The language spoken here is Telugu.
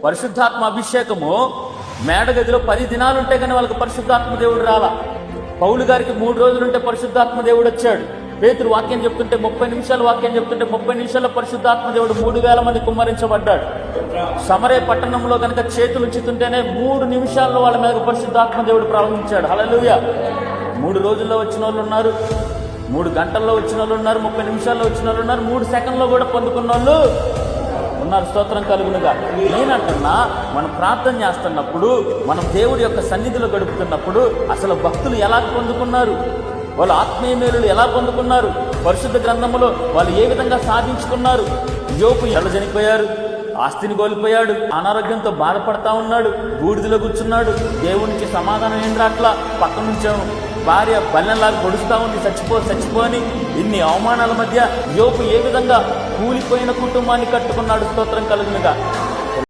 పరిశుద్ధాత్మ అభిషేకము మేడగదిలో 10 దినాలుంటే కానీ వాళ్ళకి పరిశుద్ధాత్మ దేవుడు రాలా. పౌలు గారికి 3 రోజులుంటే పరిశుద్ధాత్మ దేవుడు వచ్చాడు. పేతురు వాక్యం చెప్తుంటే 30 నిమిషాలు వాక్యం చెప్తుంటే 30 నిమిషాల్లో పరిశుద్ధాత్మ దేవుడు 3000 మంది కుమ్మరించబడ్డాడు. సమరే పట్టణంలో కనుక చేతులు ఉంచుతుంటేనే 3 నిమిషాల్లో వాళ్ళ మీద పరిశుద్ధాత్మ దేవుడు ప్రవహించాడు. హల్లెలూయా. 3 రోజుల్లో వచ్చిన వాళ్ళు ఉన్నారు, 3 గంటల్లో వచ్చిన వాళ్ళు ఉన్నారు, 30 నిమిషాల్లో వచ్చిన వాళ్ళు ఉన్నారు, 3 సెకండ్లో కూడా పొందుకున్న వాళ్ళు ఉన్నారు. స్తోత్రం కలుగునుగా. నేనంటున్నా, మనం ప్రార్థన చేస్తున్నప్పుడు, మనం దేవుడి యొక్క సన్నిధిలో గడుపుతున్నప్పుడు అసలు భక్తులు ఎలా పొందుకున్నారు, వాళ్ళు ఆత్మీయ మేలులు ఎలా పొందుకున్నారు, పరిశుద్ధ గ్రంథములో వాళ్ళు ఏ విధంగా సాధించుకున్నారు. యోబు ఎలా చనిపోయారు, ఆస్తిని కోల్పోయాడు, అనారోగ్యంతో బాధపడతా ఉన్నాడు, బూడిదలో కూర్చున్నాడు, దేవునికి సమాధానం ఏం రాట్లా, పక్క నుంచాము భార్య బల్లెంలాగా పొడుస్తూ ఉంది, చచ్చిపో అని. ఇన్ని అవమానాల మధ్య యోబు ఏ విధంగా కూలిపోయిన కుటుంబాన్ని కట్టుకున్నాడు. స్తోత్రం కలుగునుగా.